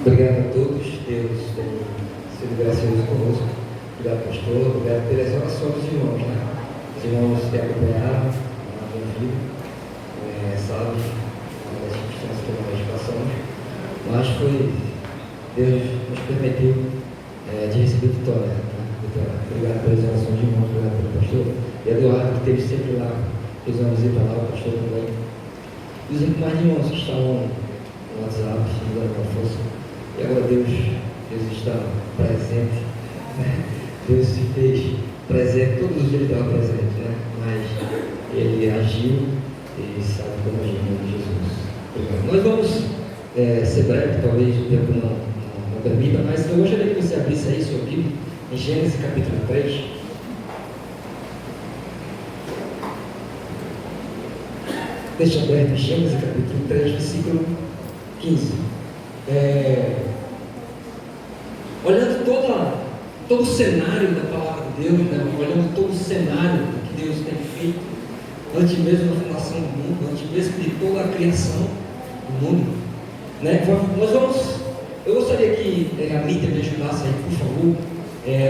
Obrigado a todos. Deus tem sido gracioso conosco. Obrigado, pastor. Obrigado pelas orações dos irmãos, né? Os irmãos que acompanharam, sabe, as circunstâncias que nós passamos, mas foi Deus nos permitiu de receber vitória. Né? Obrigado pelas orações de irmãos, obrigado pelo pastor. E Eduardo, que esteve sempre lá, fez uma visita lá, o pastor também. E os demais irmãos que estavam no WhatsApp, nos dando uma força. E agora Deus está presente, né? Deus se fez presente, todos os dias ele estava presente, né? Mas ele agiu e sabe como agir em nome de Jesus. Obrigado. Nós vamos ser breve, talvez o tempo não permita, mas eu gostaria que você abrisse aí sua Bíblia em Gênesis capítulo 3. Deixa aberto Gênesis capítulo 3, versículo 15. Olhando todo o cenário da palavra de Deus, né? Olhando todo o cenário do que Deus tem feito, antes mesmo da fundação do mundo, antes mesmo de toda a criação do mundo, né? Eu gostaria que a Mídia me ajudasse aí, por favor,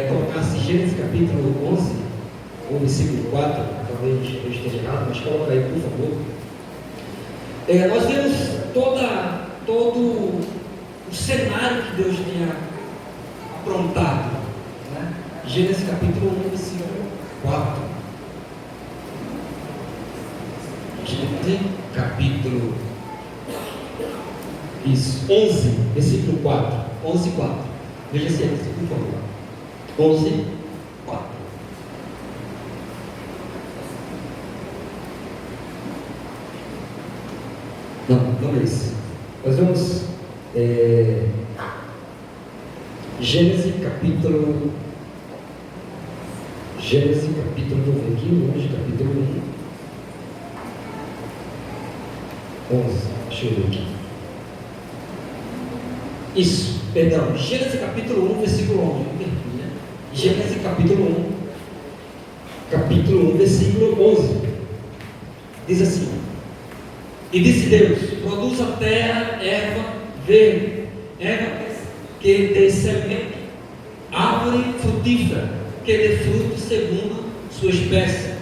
colocasse Gênesis capítulo 11, ou versículo 4, talvez eu esteja errado, mas coloca aí, por favor. Nós vemos todo o cenário que Deus tinha aprontado, né? Gênesis capítulo 1, versículo 4. Gênesis capítulo 11, versículo 4. 11, 4. Veja se é isso, por favor. 11, 4. Não é isso. Nós vamos Gênesis capítulo, vou ver aqui, longe, capítulo 1, 11, deixa eu ver aqui. Isso, perdão, Gênesis capítulo 1, versículo 11, né? Gênesis capítulo 1, versículo 11, diz assim: E disse Deus: produz a terra erva verde, erva que dê semente, árvore frutífera, que dê fruto segundo sua espécie,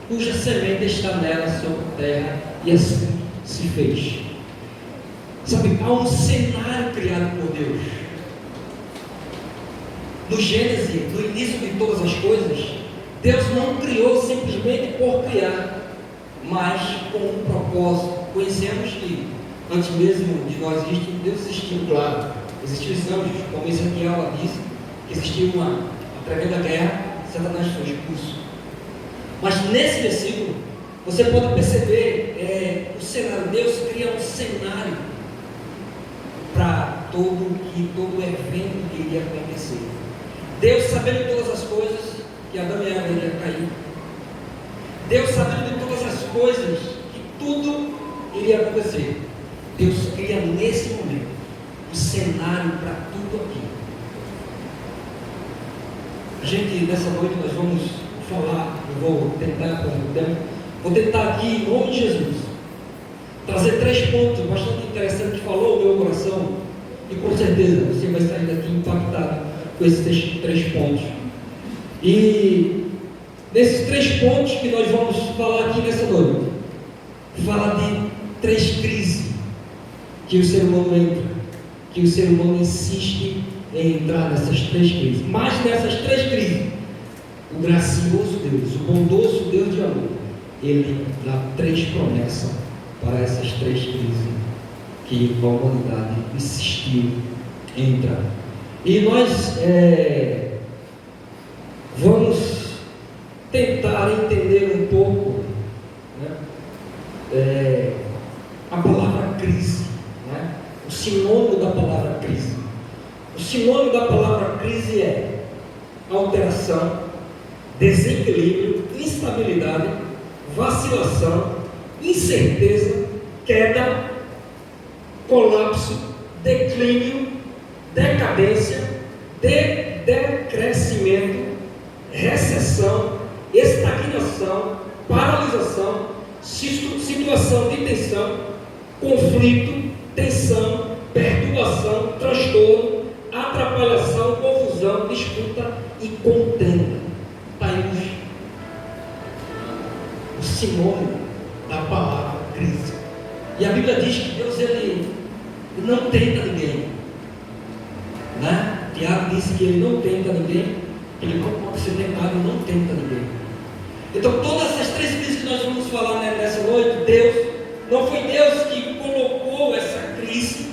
cuja semente está nela sobre a terra, e assim se fez. Sabe, há um cenário criado por Deus. No Gênesis, no início de todas as coisas, Deus não criou simplesmente por criar, mas com um propósito. Conhecemos que antes mesmo de nós existir, Deus existiu, claro. Existiam os anjos, como Ezequiel disse, que existiu uma tremenda guerra, Satanás foi expulso. Mas nesse versículo, você pode perceber o cenário. Deus cria um cenário para todo evento que iria acontecer. Deus, sabendo de todas as coisas, que Adão e Eva iriam cair. Deus, sabendo de todas as coisas, que tudo iria acontecer. Deus cria nesse momento um cenário para tudo aqui. A gente, nessa noite, nós vamos falar, eu vou tentar aqui, em nome de Jesus, trazer 3 pontos bastante interessantes que falou o meu coração, e com certeza você vai sair daqui impactado com esses 3 pontos. E nesses 3 pontos que nós vamos falar aqui nessa noite, fala de 3 crises que o ser humano entra, que o ser humano insiste em entrar nessas 3 crises. Mas nessas 3 crises, o gracioso Deus, o bondoso Deus de amor, ele dá 3 promessas para essas 3 crises que a humanidade insistiu em entrar. E nós vamos tentar entender um pouco, né, a palavra crise, né, o sinônimo da palavra crise. O sinônimo da palavra crise é alteração, desequilíbrio, instabilidade, vacilação, incerteza, queda, colapso, declínio, decadência, decrescimento, recessão, estagnação, paralisação, situação de tensão, conflito, tensão, perturbação, perturbação, transtorno, atrapalhação, confusão, disputa e contenda. Está aí o sinônimo da palavra crise. E a Bíblia diz que Deus ele não tenta ninguém, né? Tiago disse que ele não tenta ninguém, ele não pode ser tentado, ele não tenta ninguém. Então todas essas três crises que nós vamos falar nessa noite, não foi Deus que colocou essa crise,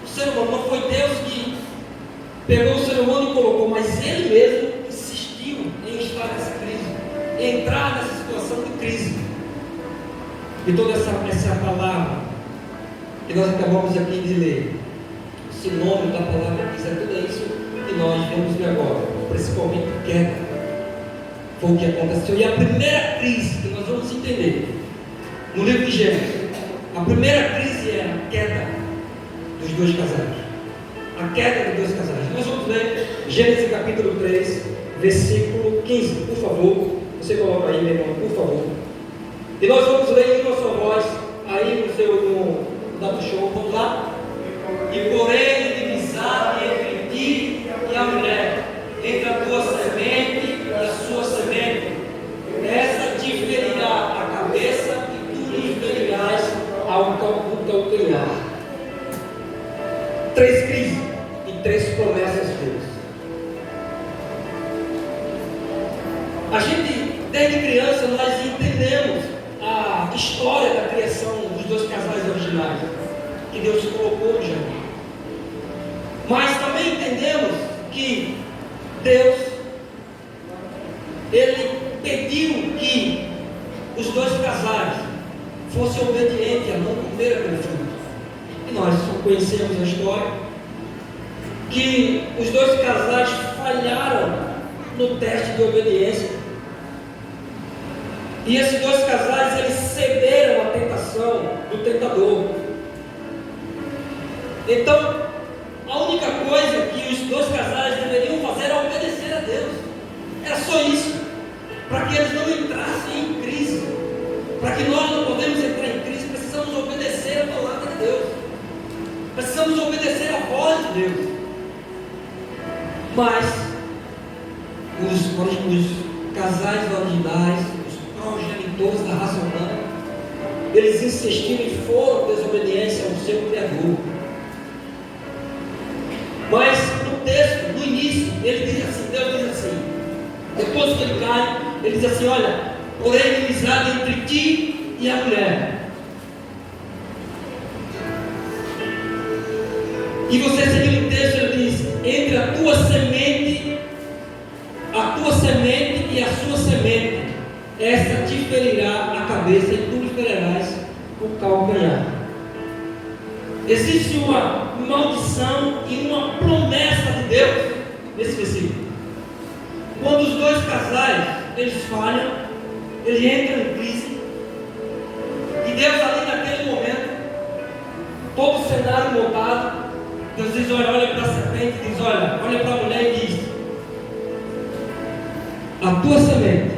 o ser humano, não foi Deus que pegou o ser humano e colocou, mas ele mesmo insistiu em estar nessa crise, entrar nessa situação de crise. E toda essa palavra que nós acabamos aqui de ler, o sinônimo da palavra crise, é tudo isso que nós vamos ver agora, principalmente queda. Foi o que aconteceu. E a primeira crise que nós vamos entender no livro de Gênesis, a primeira crise é a queda dos dois casais. A queda dos dois casais. Nós vamos ler Gênesis capítulo 3, versículo 15. Por favor, você coloca aí, meu irmão, por favor. E nós vamos ler em uma só voz, aí no show, vamos lá? E porém inimizade entre ti e a mulher, entre a tua semente e a sua semente, essa te ferirá a cabeça e tu lhe ferirás ao calcanhar. Três crises e três promessas de Deus. A gente, desde criança, nós entendemos a história da criação dos dois casais originais que Deus colocou no jardim. Mas também entendemos que Deus, ele pediu que os dois casais fossem obedientes a não comer aquele fruto. E nós conhecemos a história que os dois casais falharam no teste de obediência. E esses dois casais, eles cederam à tentação do tentador. Então, a única coisa que os dois casais deveriam fazer era obedecer a Deus. Era só isso. Para que eles não entrassem em crise. Para que nós não podemos entrar em crise, precisamos obedecer a palavra de Deus. Precisamos obedecer a voz de Deus. Mas, os casais originais, progenitores da raça humana, eles insistiram e foram desobediência ao seu Criador. Mas no texto, no início, ele diz assim, Deus diz assim, depois que ele cai, ele diz assim, olha, porém inimizade entre ti e a mulher. E você seguindo o texto, ele diz, entre a tua semente e a sua semente, essa te ferirá a cabeça e tu lhe ferirás o calcanhar. Existe uma maldição e uma promessa de Deus nesse versículo. Quando os dois casais, eles falham, eles entram em crise, e Deus ali naquele momento, todo o cenário montado, Deus diz, olha para a serpente, diz, olha para a mulher e diz, a tua semente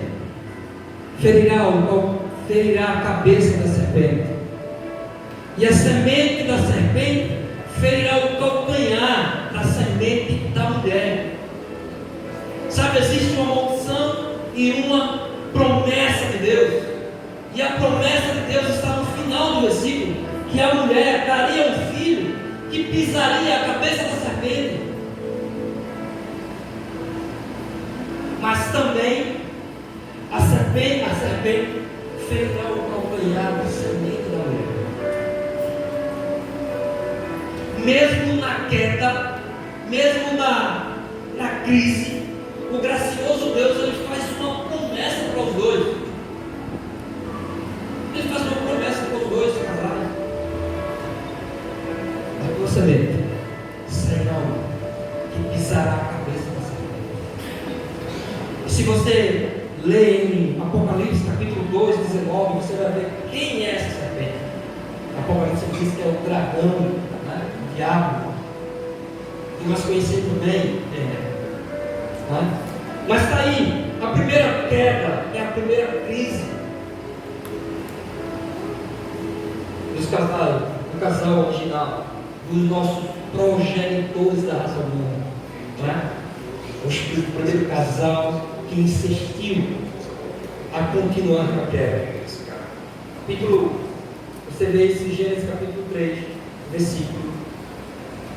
ferirá a cabeça da serpente, e a semente da serpente ferirá o calcanhar da semente da mulher. Sabe, existe uma maldição e uma promessa de Deus, e a promessa de Deus está no final do versículo, que a mulher daria um filho que pisaria a cabeça da serpente. Mas também a serpente ferirá o calcanhar da semente da mulher. Mesmo na queda, mesmo na crise, o gracioso Deus, ele faz uma promessa para os dois. Ele faz uma promessa para os dois casais. A tua semente será que pisará a cabeça da serpente. E se você lê em Apocalipse capítulo 2, 19, você vai ver quem é essa serpente. Apocalipse diz que é o dragão, né? O diabo, que nós conhecemos bem. Né? Mas está aí, a primeira queda é a primeira crise dos casais, do casal original. dos nossos progenitores da raça humana, não é? O primeiro casal que insistiu a continuar na terra. Você vê isso em Gênesis capítulo 3, versículo.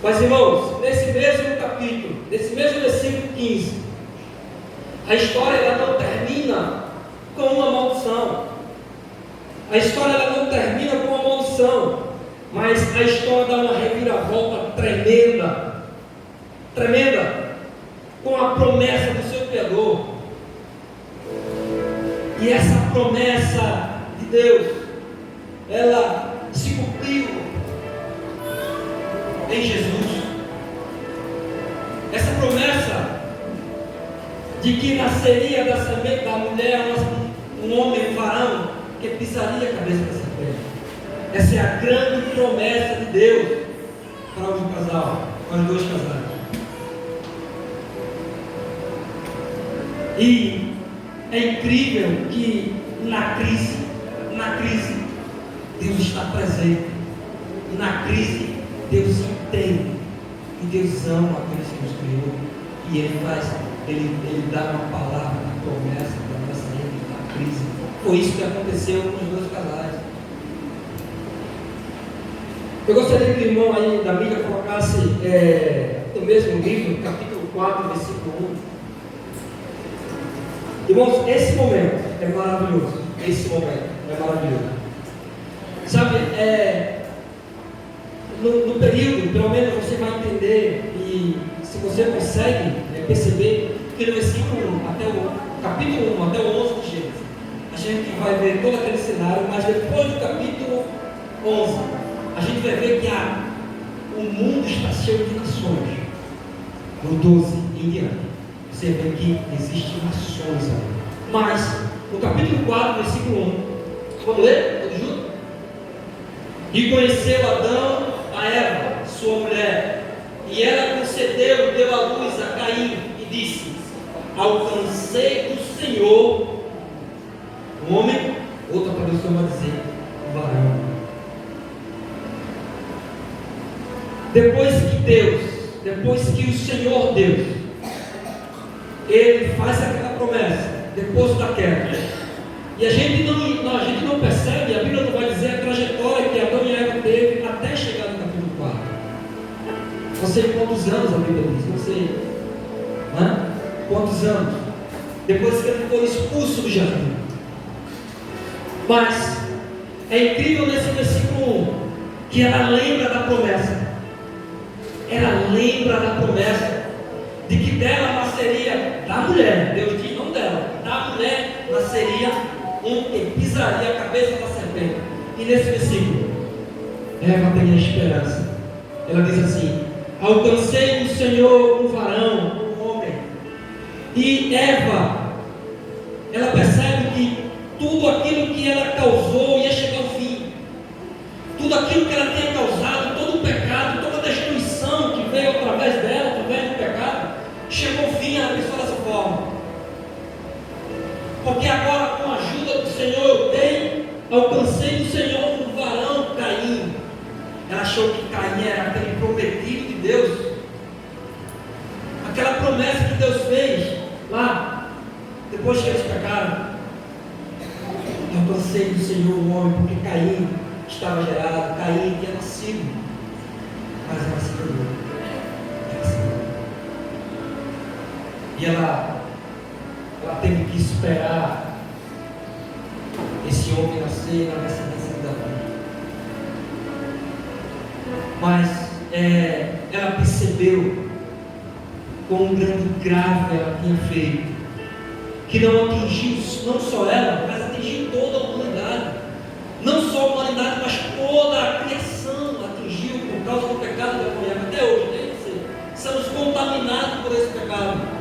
Mas, irmãos, nesse mesmo capítulo, nesse mesmo versículo 15, a história ela não termina com uma maldição. A história ela não termina com uma maldição, mas a história dá uma reviravolta tremenda, com a promessa do seu Criador. E essa promessa de Deus, ela se cumpriu em Jesus. Essa promessa de que nasceria da semente da mulher um homem, um varão, que pisaria a cabeça da serpente. Essa é a grande promessa de Deus para o casal, para os dois casais. E é incrível que na crise, Deus está presente. E na crise, Deus entende. E Deus ama aqueles que nos criou. E Ele dá uma palavra, uma promessa para nós sairmos da crise. Foi isso que aconteceu com os dois casais. Eu gostaria que o irmão aí da mídia colocasse no mesmo livro, capítulo 4, versículo 1. Irmãos, esse momento é maravilhoso. Sabe, no período, pelo menos você vai entender, e se você consegue perceber, que no versículo 1, até o capítulo 1, até o 11 de Gênesis, a gente vai ver todo aquele cenário, mas depois do capítulo 11, a gente vai ver que o mundo está cheio de nações. No 12 em diante, você vê que existem nações ali. Mas, no capítulo 4, versículo 1, vamos ler? Todos juntos? E conheceu Adão a Eva, sua mulher, e ela concedeu, deu à luz a Caim, e disse: alcancei do Senhor o homem. Outra tradução vai dizer varão. Depois que o Senhor Deus, Ele faz aquela promessa, depois da queda, e a gente não percebe, a Bíblia não vai dizer a trajetória que Adão e Eva teve até chegar no capítulo 4. Não sei quantos anos a Bíblia diz, não sei, né? Quantos anos, depois que ele foi expulso do jardim. Mas é incrível nesse versículo 1 que ela lembra da promessa. Ela lembra da promessa de que dela nasceria, da mulher, Deus diz não dela, da mulher nasceria um que pisaria a cabeça da serpente. E nesse versículo, Eva tem a esperança. Ela diz assim: alcancei do Senhor um varão, um homem. E Eva, ela percebe que tudo aquilo que ela causou ia chegar ao fim. Tudo aquilo que ela tinha causado, todo o pecado, toda a destruição que veio através dela, através do pecado, chegou ao fim. Ela pensou dessa forma: porque agora, com a ajuda do Senhor, alcancei do Senhor um varão, Caim. Ela achou que Caim era aquele prometido de Deus, aquela promessa que Deus fez lá, depois que eles pecaram. Alcancei do Senhor um homem, porque Caim estava gerado, Caim tinha nascido, mas ela se tornou. E ela teve que esperar esse homem nascer na descendência de Davi. Mas ela percebeu quão grande grave ela tinha feito, que não atingiu não só ela, mas atingiu toda a humanidade. Não só a humanidade, mas toda a criação atingiu por causa do pecado da mulher. Até hoje, né? Somos contaminados por esse pecado.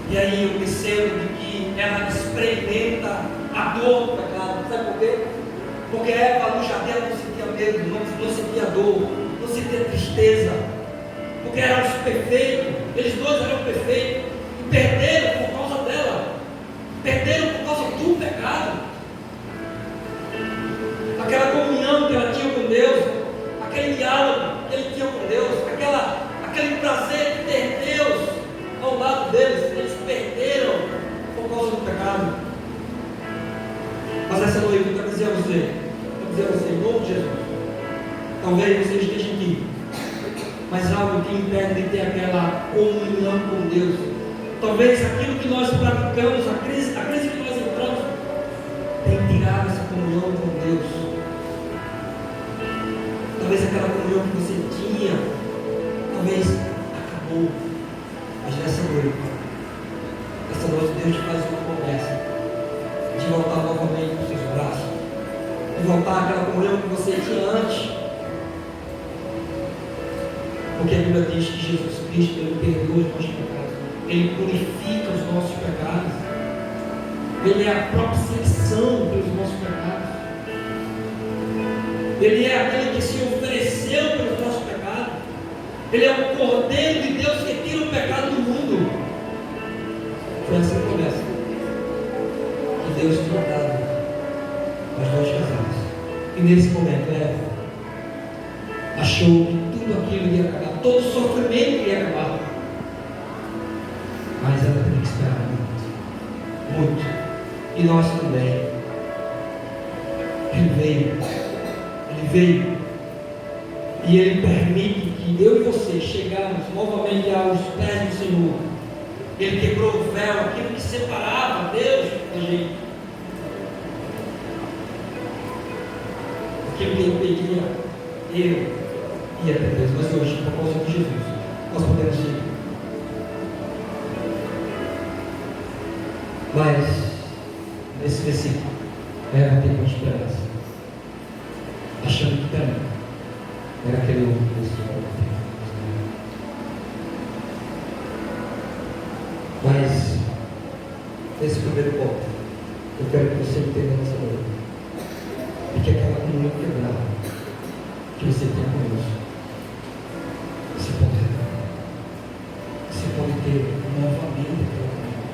E aí eu percebo de que ela experimenta a dor do pecado. Sabe por quê? Porque Eva no jardim não sentia medo, não sentia dor, não sentia tristeza. Porque eram os perfeitos, eles dois eram perfeitos, e perderam por causa dela, perderam por causa do pecado. Aquela comunhão que ela tinha esteja aqui, mas algo que impede de ter aquela comunhão com Deus. Talvez aquilo que nós praticamos, a crise que nós entramos, tem tirado essa comunhão com Deus. Talvez aquela comunhão que você tinha, talvez acabou. Mas nessa noite Deus te faz uma promessa de voltar novamente para os seus braços, de voltar àquela comunhão que você tinha antes. Porque a Bíblia diz que Jesus Cristo, Ele perdoa os nossos pecados, Ele purifica os nossos pecados, Ele é a propiciação pelos nossos pecados, Ele é aquele que se ofereceu pelos nossos pecados, Ele é o Cordeiro de Deus que tira o pecado do mundo. Foi essa promessa que Deus tinha dado aos dois casados. E nesse momento Eva achou que tudo aquilo ia acabar, todo o sofrimento ia acabar, mas ela teve que esperar muito, e nós também. Ele veio, e Ele permite que eu e você chegamos novamente aos pés do Senhor. Ele quebrou o véu, aquilo que separava Deus da gente, aquilo que impedia eu e até Deus. Mas hoje, por causa de Jesus, nós podemos ir. Mas nesse versículo, Eva tem uma esperança, achando que também era aquele outro pessoal. Mas nesse primeiro ponto, eu quero que você entenda nessa noite, de que aquela comunhão quebrada que você tem conosco, você pode ter novamente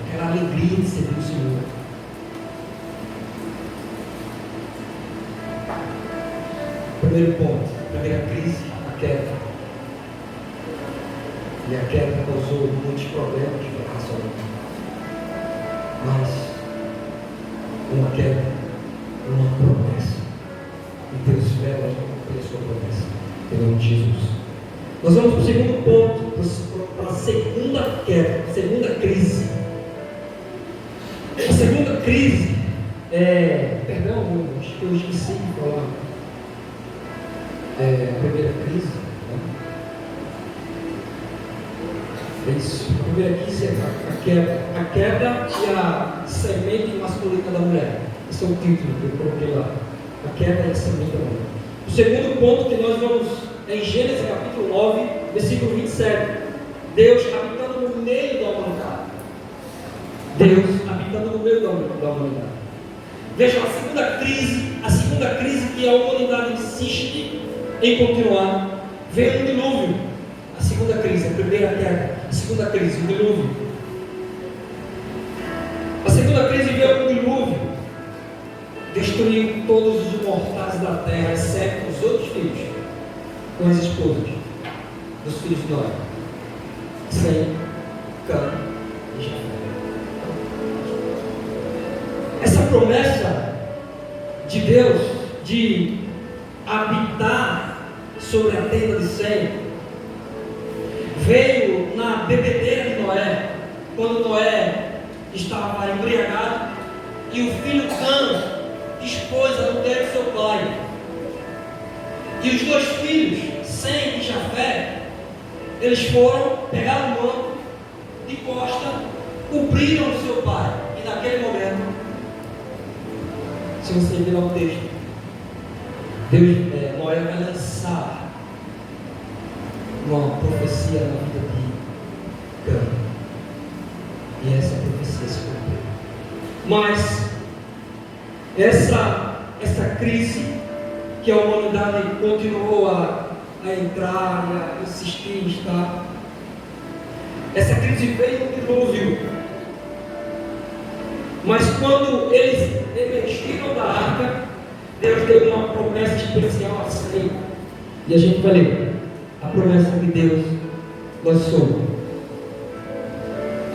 aquela alegria de servir o Senhor. Primeiro ponto, primeira crise, a queda. E a queda causou muitos problemas de fracassamento. Mas uma queda, uma promessa. E Deus espera cumprir a sua promessa. Em nome de Jesus. Nós vamos para o segundo ponto, para a segunda queda, a segunda crise. A segunda crise perdão, acho que eu esqueci de falar. A primeira crise, né? É isso. A primeira crise é a queda e a semente masculina da mulher. Esse é o título que eu coloquei lá. A queda e a semente da mulher. O segundo ponto que nós vamos em Gênesis capítulo 9, versículo 27. Deus habitando no meio da humanidade. Deus habitando no meio da humanidade. Vejam, a segunda crise que a humanidade insiste em continuar, veio no dilúvio. A segunda crise, a primeira queda, a segunda crise, o dilúvio. A segunda crise veio no dilúvio, destruiu todos os mortais da terra, exceto os outros filhos, com as esposas dos filhos de Noé, Sem, Cã e Jafé. Essa promessa de Deus de habitar sobre a tenda de Sem veio na bebedeira de Noé, quando Noé estava embriagado e o filho Cã expôs a mulher de seu pai, e os dois filhos, Sem e Jafé, eles foram, pegaram o manto de costa, cobriram o seu pai, e naquele momento, se você ver o texto, Noé vai lançar uma profecia na vida de Cã, e essa profecia se cumpriu. Mas essa crise que a humanidade continuou a entrar, a insistir em estar, essa crise veio no dilúvio. Mas quando eles emergiram da arca, Deus deu uma promessa especial a Sem. E a gente vai ler a promessa de Deus lançou.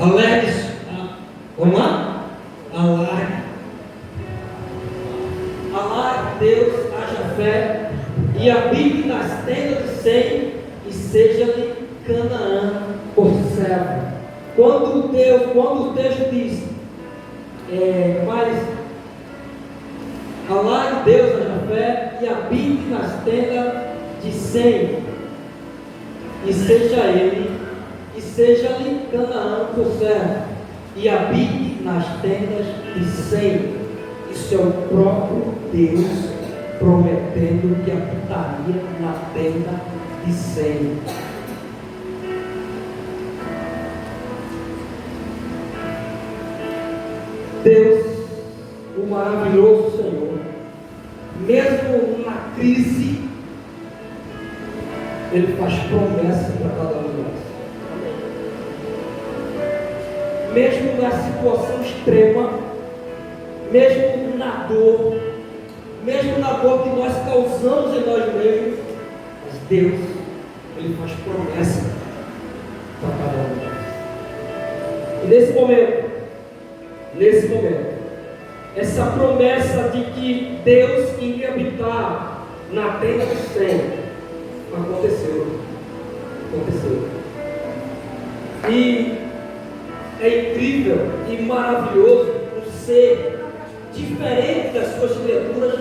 Alegre, vamos lá? Alargue Deus, haja fé e habite nas tendas de Sem e seja-lhe Canaã por servo. Quando o texto diz, mas alague Deus a Jafé e habite nas tendas de Sem, e seja-lhe Canaã por servo, e habite nas tendas de Sem. Isso é o próprio Deus prometendo que habitaria na tenda de Sem. Deus, o maravilhoso Senhor, mesmo na crise, Ele faz promessa para cada um de nós. Mesmo na situação extrema, mesmo na dor que nós causamos em nós mesmos, mas Deus, Ele faz promessa para cada um de nós. E nesse momento, essa promessa de que Deus iria habitar na tenda do Senhor aconteceu. E é incrível e maravilhoso o ser diferente das suas criaturas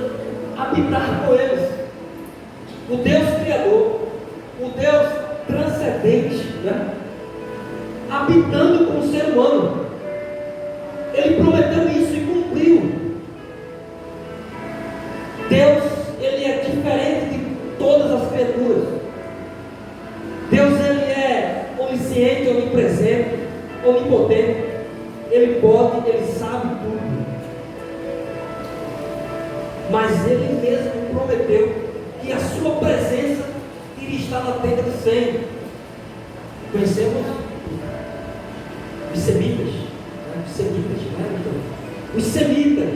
habitar com eles. O Deus Criador, o Deus transcendente, né? Habitando com o ser humano. Ele prometeu isso e cumpriu. Deus, Ele é diferente de todas as criaturas. Deus, Ele é onisciente, onipresente, onipotente. Ele pode, Ele sabe tudo. Mas Ele mesmo prometeu que a sua presença iria estar na tenda do Senhor. Conhecemos os semitas, os semitas,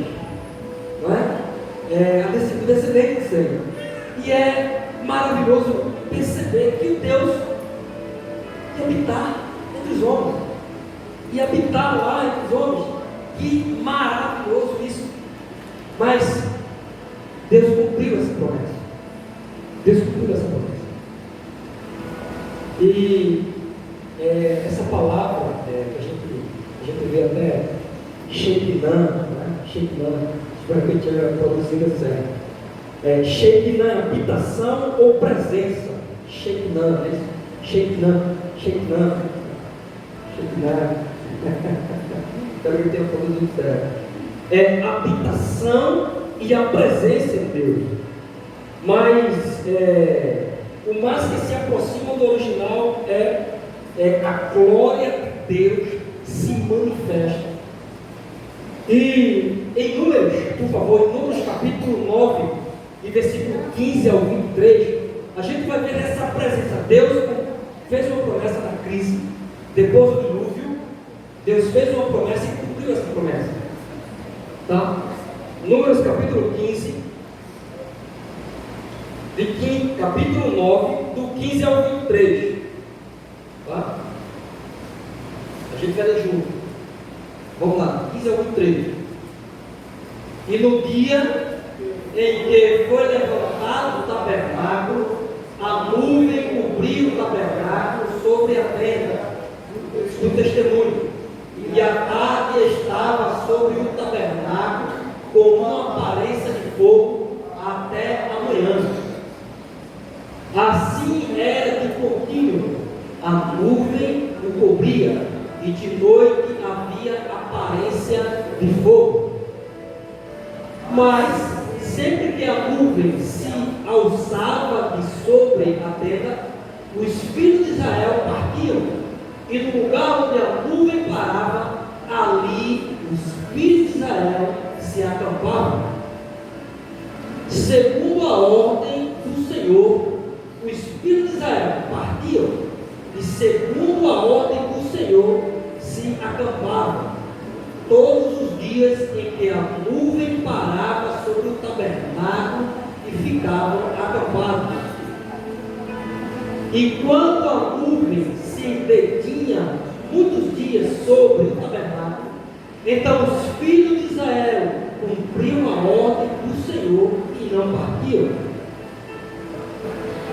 não é? A descendente do Senhor. E é maravilhoso perceber que o Deus ia habitar entre os homens, e habitar lá entre os homens. Que maravilhoso isso! Mas Deus cumpriu essa promessa. E essa palavra que a gente vê até Shekinah, espero que eu tenha produzido certo. Shekinah, habitação ou presença. Shekinah. Espero que eu tenha produzido certo. Habitação e a presença de Deus. Mas o mais que se aproxima do original é a glória de Deus se manifesta. E em Números, por favor, em Números capítulo 9, e versículo 15 ao 23, a gente vai ver essa presença. Deus fez uma promessa na crise, depois do dilúvio, Deus fez uma promessa e cumpriu essa promessa. Tá? Números capítulo 15, capítulo 9, do 15 ao 23. Tá? A gente vai ler junto. Vamos lá, 15 ao 23. E no dia em que foi levantado o tabernáculo, a nuvem cobriu o tabernáculo sobre a tenda do testemunho, e a tarde estava sobre o tabernáculo com uma aparência de fogo até a manhã. Assim era de contínuo, a nuvem o cobria, e de noite havia aparência de fogo. Mas sempre que a nuvem se alçava de sobre a tenda, os filhos de Israel partiam, e no lugar onde a nuvem parava, ali os filhos de Israel se acampavam. Segundo a ordem do Senhor, os filhos de Israel partiam, e segundo a ordem do Senhor se acampavam, todos os dias em que a nuvem parava sobre o tabernáculo, e ficavam acampados. E quando a nuvem se detinha muitos dias sobre o tabernáculo, então os filhos de Israel cumpriam a ordem do Senhor e não partiam.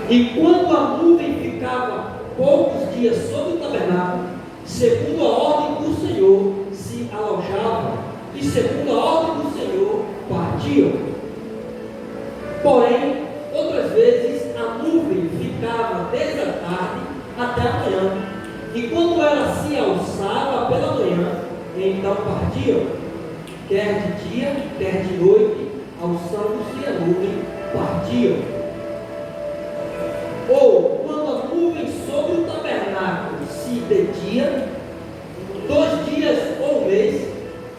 E quando a nuvem ficava poucos dias sobre o tabernáculo, segundo a ordem do Senhor, se alojava, e segundo a ordem do Senhor, partiam. Porém, outras vezes a nuvem ficava desde a tarde até a manhã, e quando ela se alçava pela manhã, então partiam, quer de dia, quer de noite, alçando-se a nuvem, partiam. Ou quando a nuvem sobre o tabernáculo se detinha, 2 dias ou um mês,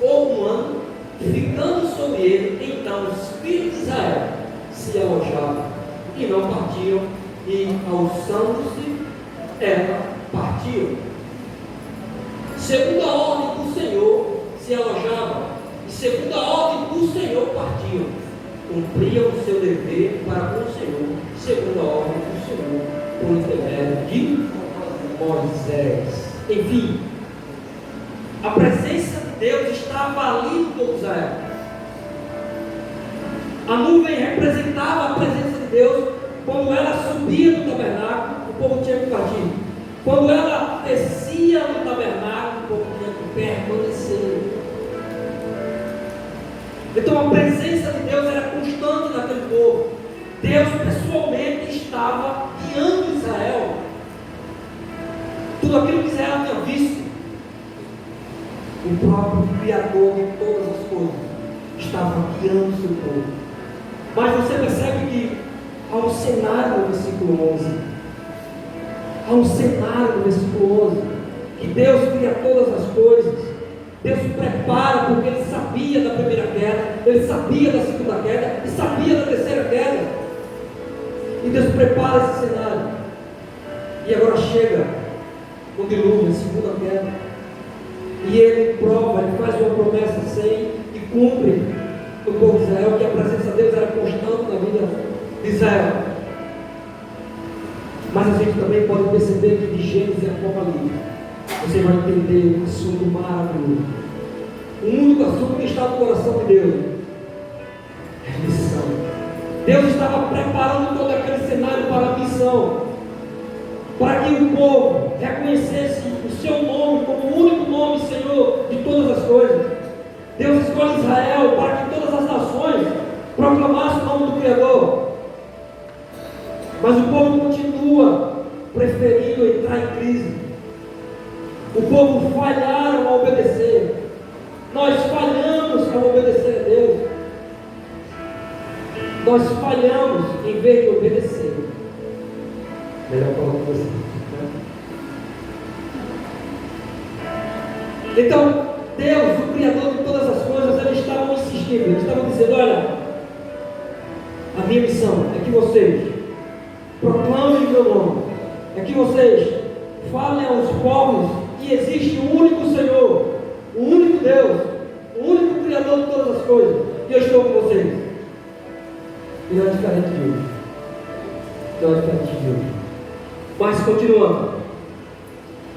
ou um ano, ficando sobre ele, então os filhos de Israel se alojavam e não partiam, e alçando-se, ela partiam. Segundo a ordem do Senhor, se alojavam, e segundo a ordem do Senhor, partiam. Cumpriam o seu dever para com o Senhor, segundo a ordem do Senhor, por intermédio de Moisés. Enfim, a presença de Deus estava ali no povo de Israel. A nuvem representava a presença de Deus. Quando ela subia no tabernáculo, o povo tinha que partir. Quando ela descia no tabernáculo, o povo tinha que permanecer. Então a presença de Deus era constante naquele povo. Deus pessoalmente estava guiando Israel. Tudo aquilo que Israel tinha visto, o próprio Criador de todas as coisas estava guiando o seu povo. Mas você percebe que há um cenário no versículo 11. Há um cenário no versículo 11. Que Deus cria todas as coisas. Deus se prepara, porque Ele sabia da primeira queda, Ele sabia da segunda queda, e sabia da terceira queda. E Deus prepara esse cenário. E agora chega o dilúvio, a segunda queda. E Ele prova, Ele faz uma promessa sem e cumpre no povo de Israel, que a presença de Deus era constante na vida de Israel. Mas a gente também pode perceber que de Gênesis a Apocalipse você vai entender um assunto maravilhoso. O único assunto que está no coração de Deus é a missão. Deus estava preparando todo aquele cenário para a missão, para que o povo reconhecesse o seu nome como o único nome, Senhor, de todas as coisas. Deus escolhe Israel para que todas as nações proclamassem o nome do Criador. Mas o povo continua preferindo entrar em crise. O povo falharam a obedecer. Nós falhamos a obedecer a Deus. Nós falhamos em vez de obedecer. Melhor falar com você. Então, Deus, o Criador de todas as coisas, eles estavam insistindo. Eles estavam dizendo: olha, a minha missão é que vocês proclamem o meu nome. É que vocês falem aos povos que existe um único Senhor, um único Deus, o único Criador de todas as coisas, e eu estou com vocês. E não é diferente de hoje. Não é diferente de hoje. Mas continuando,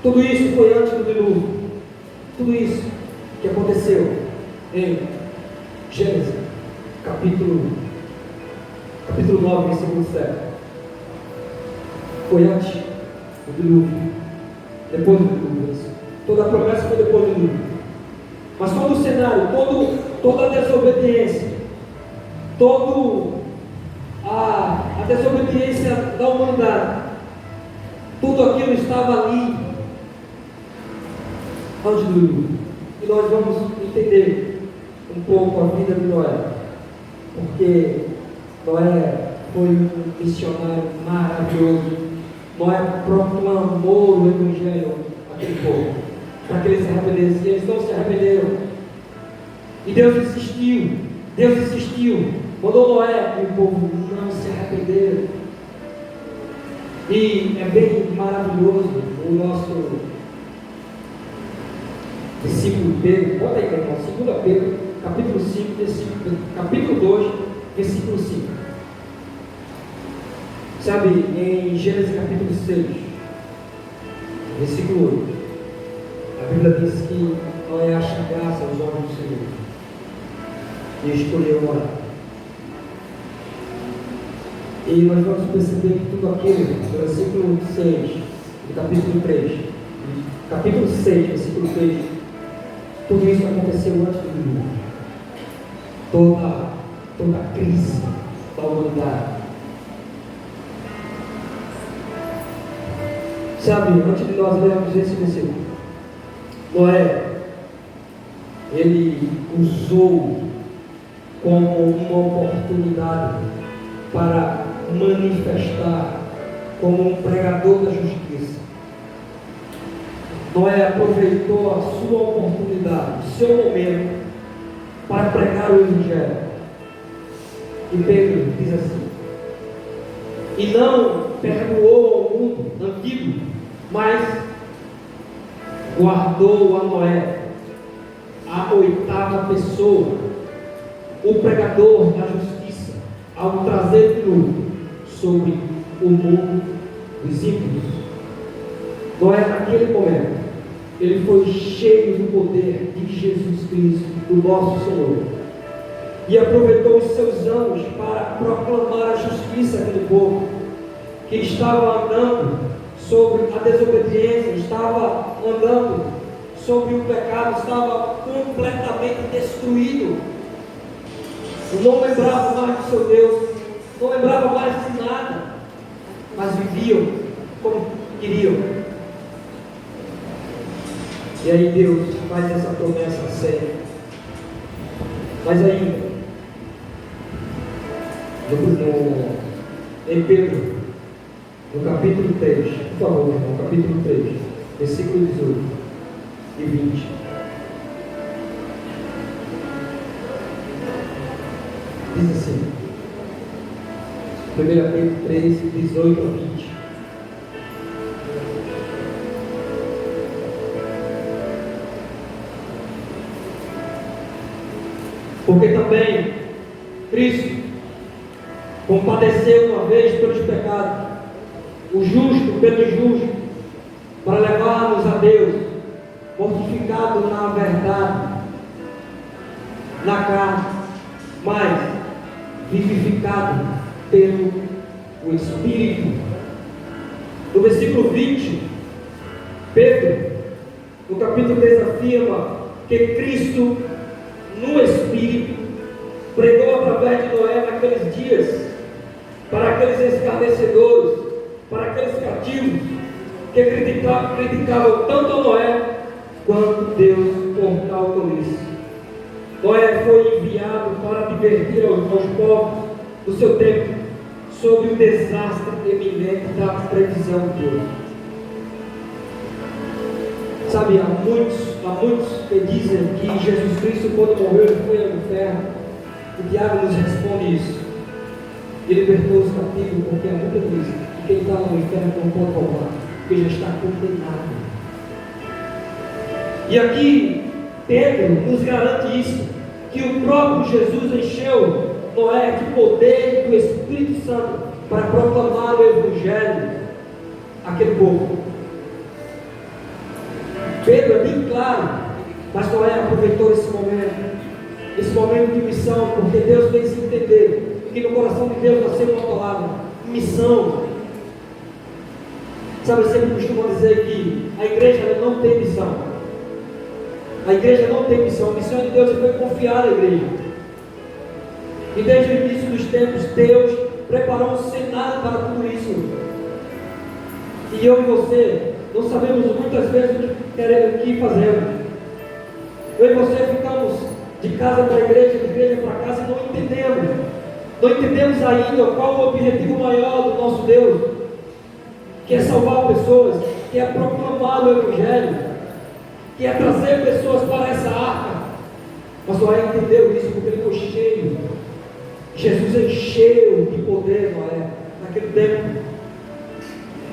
tudo isso foi antes do dilúvio. Tudo isso que aconteceu em Gênesis, capítulo 9, versículo 7, foi antes do dilúvio. Depois do dilúvio. Toda a promessa foi depois do dilúvio. Mas todo o cenário, toda a desobediência, toda a desobediência da humanidade, tudo aquilo estava ali antes do dilúvio. E nós vamos entender um pouco a vida de Noé, porque Noé foi um missionário maravilhoso. Noé proclamou o Evangelho àquele povo, para que eles se arrependessem, e eles não se arrependeram. E Deus insistiu, mandou Noé, e o povo não se arrependeram. E é bem maravilhoso o nosso versículo Pedro, bota aí, irmão, 2 Pedro, capítulo 5, capítulo 2, versículo 5. Sabe, em Gênesis capítulo 6, versículo 8, a Bíblia diz que Noé acha graça aos olhos do Senhor e escolheu orar. E nós vamos perceber que tudo aquilo, no versículo 6, do capítulo 3, capítulo 6, versículo 3, tudo isso aconteceu antes do dilúvio. Toda a crise da humanidade. Sabe, antes de nós lermos esse versículo, Noé, ele usou como uma oportunidade para manifestar como um pregador da justiça. Noé aproveitou a sua oportunidade, o seu momento, para pregar o Evangelho. E Pedro diz assim: e não perdoou ao mundo antigo, mas guardou a Noé, a oitava pessoa, o pregador da justiça, ao trazer dilúvio sobre o mundo dos ímpios. Noé, naquele momento, ele foi cheio do poder de Jesus Cristo, do nosso Senhor, e aproveitou os seus anos para proclamar a justiça àquele povo que estava andando sobre a desobediência, estava andando sobre o pecado, estava completamente destruído, não lembrava mais do seu Deus, não lembrava mais de nada, mas viviam como queriam. E aí Deus faz essa promessa séria. Mas ainda, em Pedro, no capítulo 3, por favor, no capítulo 3, versículo 18 e 20. Diz assim, 1 Pedro 3, 18 a 20. Porque também Cristo compadeceu uma vez pelos pecados, o justo pelo injusto, para levar-nos a Deus, mortificado na verdade, na carne, mas vivificado pelo Espírito. No versículo 20, Pedro, no capítulo 3, afirma que Cristo, no Espírito, pregou através de Noé naqueles dias, para aqueles escarnecedores, para aqueles cativos, que criticavam tanto a Noé, quanto Deus por tal tolice. Noé foi enviado para advertir aos povos do seu tempo sobre o desastre eminente da previsão de Deus. Sabe, há muitos que dizem que Jesus Cristo, quando morreu, ele foi ao inferno. O diabo nos responde isso. Ele libertou os cativos, porque a Bíblia diz que quem está no inferno não pode voltar, porque já está condenado. E aqui Pedro nos garante isso, que o próprio Jesus encheu Noé de poder do Espírito Santo para proclamar o Evangelho àquele povo. Pedro é bem claro, mas Noé aproveitou esse momento de missão, porque Deus fez entender que no coração de Deus nasceu uma palavra: missão. Sabe, eu sempre costumo dizer que a igreja ela não tem missão. A igreja não tem missão. A missão de Deus foi confiar à igreja. E desde o início dos tempos, Deus preparou um cenário para tudo isso. E eu e você não sabemos muitas vezes o que fazemos. Eu e você ficamos de casa para a igreja, de igreja para casa, e não entendemos. Não entendemos ainda qual o objetivo maior do nosso Deus, que é salvar pessoas, que é proclamar o Evangelho, que é trazer pessoas para essa arca. Mas Noé entendeu isso porque ele foi cheio. Jesus encheu de poder Noé naquele tempo.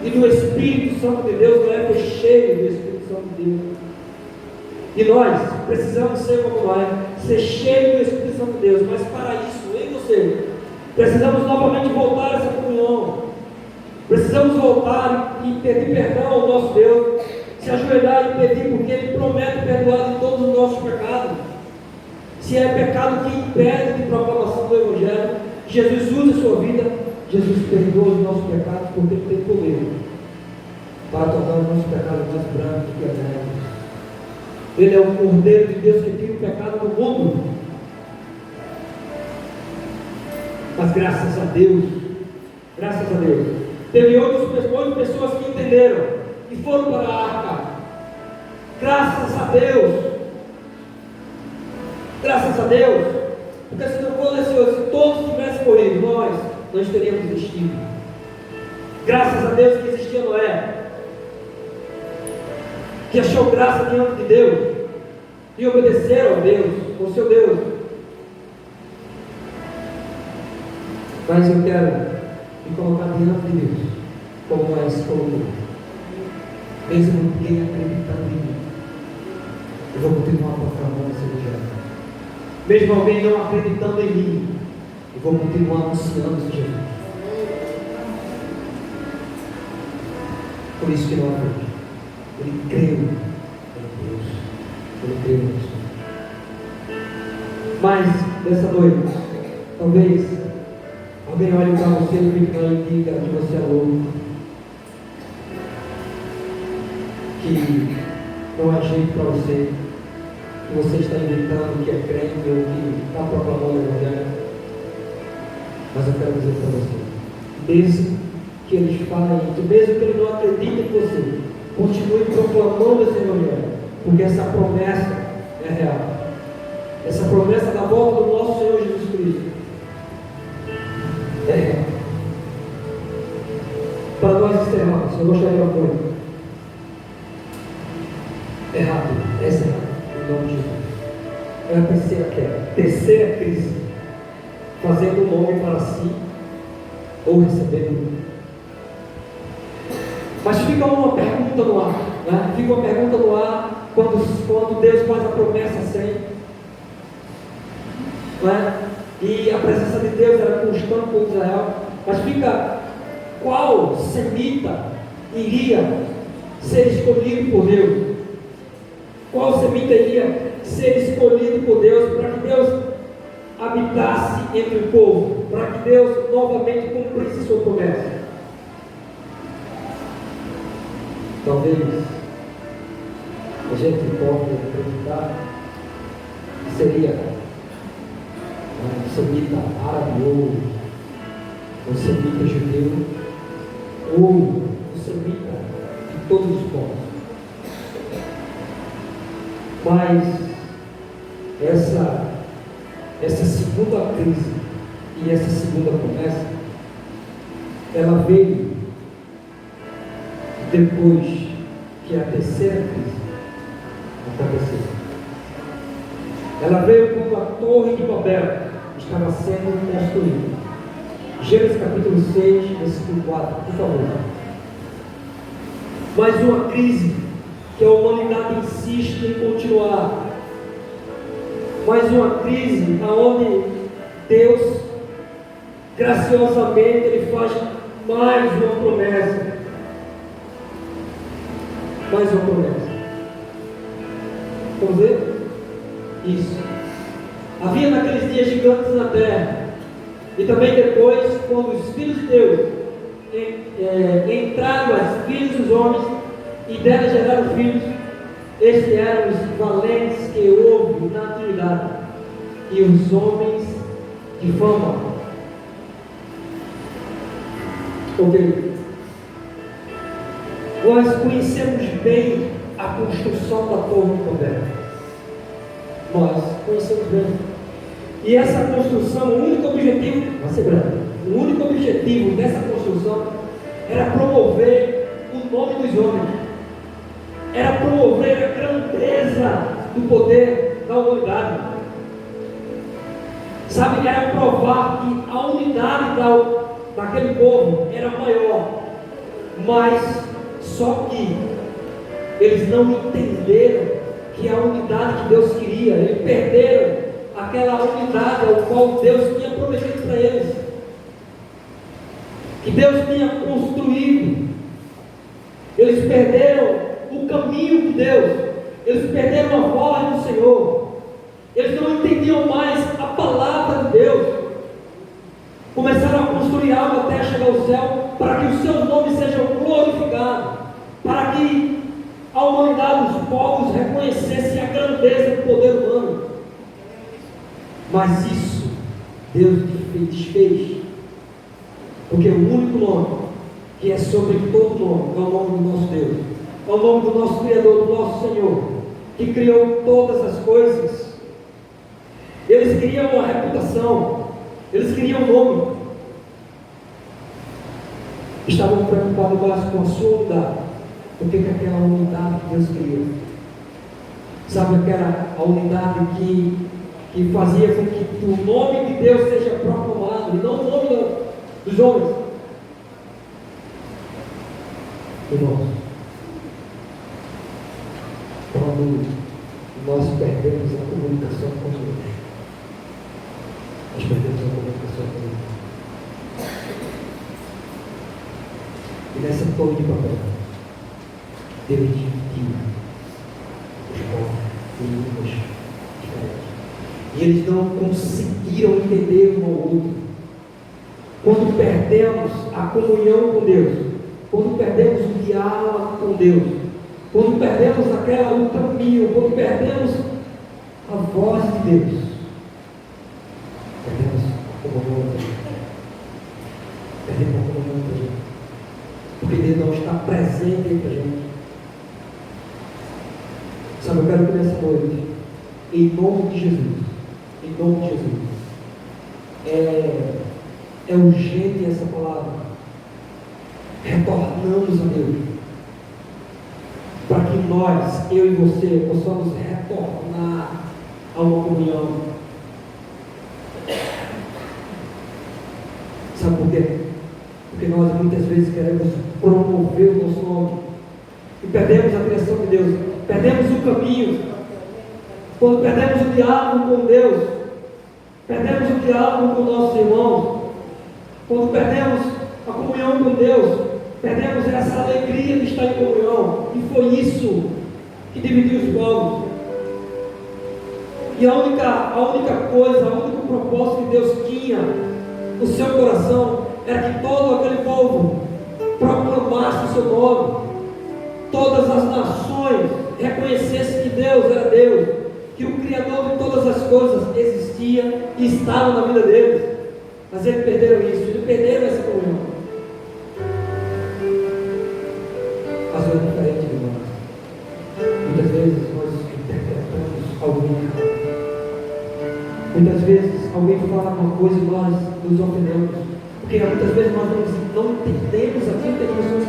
E do Espírito Santo de Deus. Noé foi cheio do Espírito Santo de Deus. E nós precisamos ser como Noé, ser cheio do Espírito Santo de Deus. Mas para isso, eu e você, precisamos novamente voltar a essa comunhão. Precisamos voltar e pedir perdão ao nosso Deus, se ajoelhar e pedir, porque Ele promete perdoar de todos os nossos pecados. Se é pecado que impede de proclamação do Evangelho, Jesus usa a sua vida, Jesus perdoa os nossos pecados porque Ele tem poder para tornar o nosso pecado mais branco do que a neve. Ele é o Cordeiro de Deus que tira o pecado do mundo. Mas graças a Deus, teve outras pessoas que entenderam e foram para a arca. Graças a Deus, porque se não fosse, se todos tivessem corrido, nós teríamos desistido. Graças a Deus que existia Noé, que achou graça diante de Deus e obedeceram a Deus, ao seu Deus. Mas eu quero me colocar diante de Deus, como Noé se colocou. Mesmo ninguém acreditando em mim, eu vou continuar proclamando esse evangelho. Mesmo alguém não acreditando em mim, eu vou continuar anunciando esse Jesus. Por isso que não acredito. Ele creu em Deus. Ele creu em Deus. Mas, nessa noite, talvez alguém olhe para você no final e diga que você é louco, que não há jeito para você, que você está inventando que é crente ou que está proclamando o evangelho. Mas eu quero dizer para você, mesmo que eles falem isso, mesmo que ele não acredite em você, continue proclamando esse evangelho, porque essa promessa é real. Essa promessa da volta do nosso Senhor Jesus Cristo é real. Para nós encerrarmos, eu gostaria de uma coisa. É rápido, essa é rápido, em nome de Jesus. É a terceira queda, terceira crise, fazendo o nome para si ou recebendo. Mas fica uma pergunta no ar, né? Fica uma pergunta no ar quando Deus faz a promessa sem, né? E a presença de Deus era constante com Israel. Mas fica, qual semita iria ser escolhido por Deus? Qual semita iria ser escolhido por Deus para que Deus habitasse entre o povo, para que Deus novamente cumprisse sua promessa? Talvez a gente pode acreditar que seria um semita árabe ou um semita judeu ou um semita de todos os povos. Mas essa segunda crise e essa segunda promessa, ela veio depois que a terceira crise aconteceu. Ela veio quando a torre de Babel estava sendo construída. Gênesis capítulo 6, versículo 4, por favor. Mais uma crise que a humanidade insiste em continuar. Mais uma crise onde Deus graciosamente Ele faz mais uma promessa. Mais uma promessa. Vamos ver? Isso. Havia naqueles dias gigantes na terra. E também depois, quando os filhos de Deus entraram as filhas dos homens e delas geraram filhos, estes eram os valentes que houve na antiguidade e os homens de fama. Ok. Nós conhecemos bem a construção da Torre de Babel. Nós conhecemos bem. E essa construção, o único objetivo, vai ser grande, o único objetivo dessa construção era promover o nome dos homens, era promover a grandeza do poder da humanidade. Sabe, era provar que a unidade daquele povo era maior, mas só que eles não entenderam que a unidade que Deus queria, eles perderam aquela unidade ao qual Deus tinha prometido para eles, que Deus tinha construído. Eles perderam o caminho de Deus, eles perderam a voz do Senhor, eles não entendiam mais a palavra de Deus, começaram a construir algo até chegar ao céu, para que os seus nomes sejam glorificados, para que a humanidade, os povos reconhecessem a grandeza do poder humano. Mas isso Deus desfez, porque o único nome que é sobre todo nome é o nome do nosso Deus, é o nome do nosso Criador, do nosso Senhor, que criou todas as coisas. Eles queriam uma reputação, eles queriam um nome, estavam preocupados mais com a sua unidade do que com aquela unidade que Deus criou. Sabe aquela a unidade que fazia com que o nome de Deus seja proclamado, e não o nome dos homens. Irmãos, quando nós perdemos a comunicação com Deus, nós perdemos a comunicação com Deus. E nessa torre de papel, Deus dividiu os povos em línguas diferentes. E eles não conseguiram entender um ao outro. Quando perdemos a comunhão com Deus, quando perdemos o diálogo com Deus, quando perdemos o caminho, quando perdemos a voz de Deus, perdemos a comunhão com Deus. Perdemos a comunhão com Deus. Porque Deus não está presente entre a gente. Sabe, eu quero que nessa noite, em nome de Jesus, em nome de Jesus, é urgente essa palavra. Retornamos a Deus, para que nós, eu e você, possamos retornar a uma comunhão. Sabe por quê? Porque nós muitas vezes queremos promover o nosso nome e perdemos a direção de Deus, perdemos o caminho. Quando perdemos o diálogo com Deus, perdemos o diálogo com nossos irmãos, quando perdemos a comunhão com Deus, perdemos essa alegria de estar em comunhão. E foi isso que dividiu os povos. E a única coisa, o único propósito que Deus tinha no seu coração era que todo aquele povo proclamasse o seu nome, todas as nações reconhecessem que Deus era Deus, que o Criador de todas as coisas existia e estava na vida deles. Mas eles perderam isso, eles perderam essa comunhão. Mas é diferente, irmãos. Muitas vezes nós interpretamos alguém errado. Muitas vezes alguém fala uma coisa e nós nos ofendemos. Porque muitas vezes nós não entendemos aquilo que as pessoas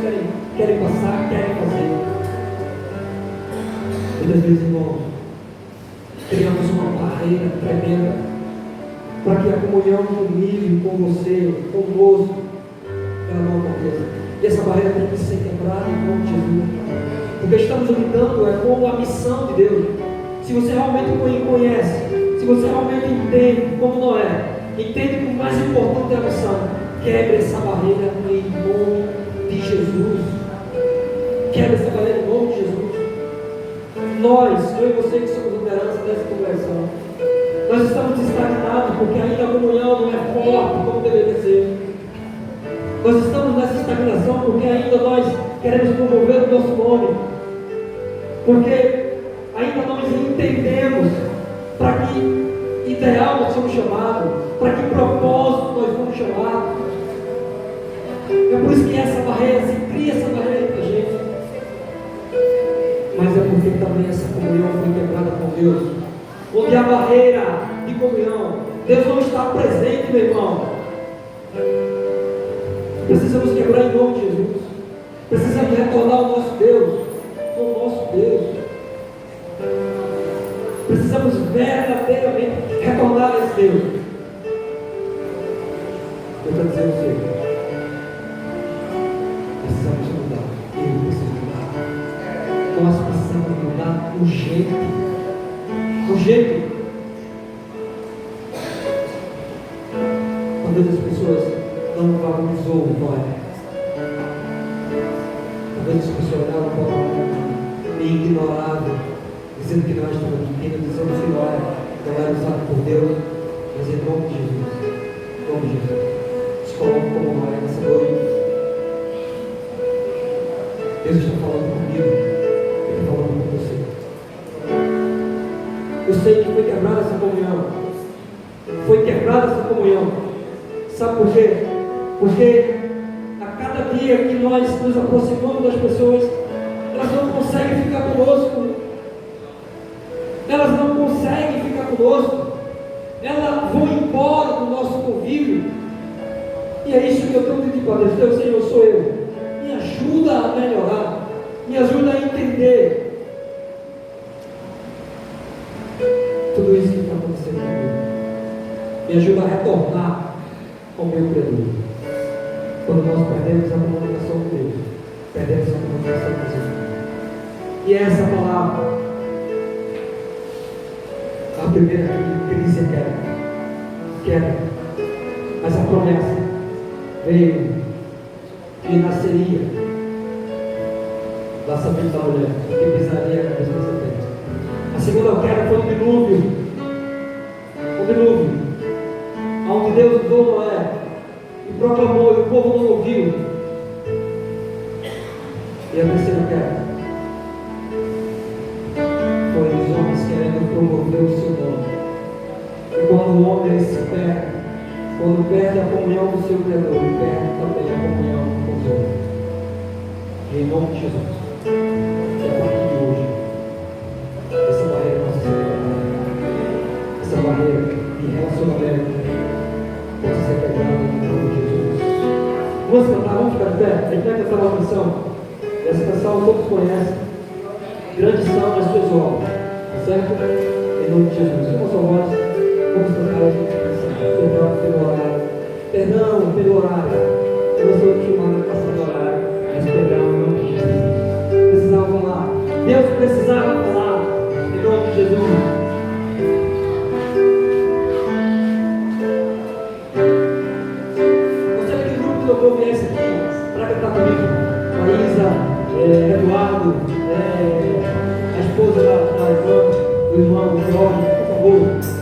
querem passar, querem fazer. Muitas vezes, irmãos, criamos uma barreira tremenda para que a comunhão comigo, com você, conosco, ela não aconteça. E essa barreira tem que ser quebrada em nome de Jesus. Porque estamos lidando com a missão de Deus. Se você realmente conhece, se você realmente entende como não é, entende que o mais importante é a missão. Quebre essa barreira em nome de Jesus. Quebre essa barreira em nome de Jesus. Nós, eu e você que somos liderança dessa conversão, nós estamos estagnados porque ainda a comunhão não é forte como deveria ser. Nós estamos nessa estagnação porque ainda nós queremos promover o nosso nome, porque ainda nós entendemos para que ideal nós somos chamados, para que propósito nós fomos chamados. É por isso que essa barreira, se cria essa barreira entre a gente. Mas é porque também essa comunhão foi quebrada com Deus. Onde a barreira de comunhão, Deus não está presente, meu irmão. Precisamos quebrar em nome de Jesus. Precisamos retornar ao nosso Deus, ao nosso Deus. Precisamos verdadeiramente retornar a esse Deus. Eu quero dizer a você, precisamos mudar. Eu preciso mudar. Nós precisamos mudar o jeito. O jeito. Talvez as pessoas não valorizam o pai. Talvez as pessoas olhavam para o meio ignorável, dizendo que nós estamos mentindo, dizendo que não é usado por Deus, mas em nome de Jesus. Em nome de Jesus. se coloque como Pai nessa noite. Deus está falando comigo, Ele está falando com você. Eu sei que foi quebrada essa comunhão. Foi quebrada essa comunhão. Sabe por quê? Porque a cada dia que nós nos aproximamos das pessoas, elas não conseguem ficar conosco. Elas não conseguem ficar conosco. Elas vão embora do nosso convívio. E é isso que eu tenho pedido para Deus. Deus, Senhor, sou eu. Me ajuda a melhorar. Me ajuda a entender tudo isso que está acontecendo comigo. Me ajuda a retornar ao meu Criador. Quando nós perdemos a comunicação com Deus, perdemos a comunicação com Jesus. E essa palavra, a primeira crise é queda. Mas a promessa veio que nasceria da semente da mulher, que pisaria a cabeça da serpente. A segunda queda foi um dilúvio. Um dilúvio, onde Deus usou Noé e proclamou, e o povo não ouviu. E a terceira queda foi os homens querendo promover o seu nome. E quando o homem se perde, quando perde a comunhão do seu Criador, ele perde também a comunhão com os outros. E em nome de Jesus, é a partir de hoje, essa barreira possa ser quebrada. Essa barreira de relacionamento possa ser quebrada em nome de Jesus. Vamos cantar, vamos ficar de pé? A gente vai cantar uma canção. Essa canção todos conhecem. Grandes são as suas obras. Certo? Em nome de Jesus. Com a sua voz, vamos cantar essa canção. Perdão pelo horário. Perdão pelo horário. Eu não sou acostumado a passar do horário, mas perdão em nome de Jesus. Precisava falar. Deus precisava falar. Em nome de Jesus. Gostaria que o grupo do louvor viesse aqui para cantar comigo. Maísa, Eduardo, a esposa da irmã, do irmão Jorge, por favor.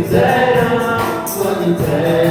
miséria, sua miséria.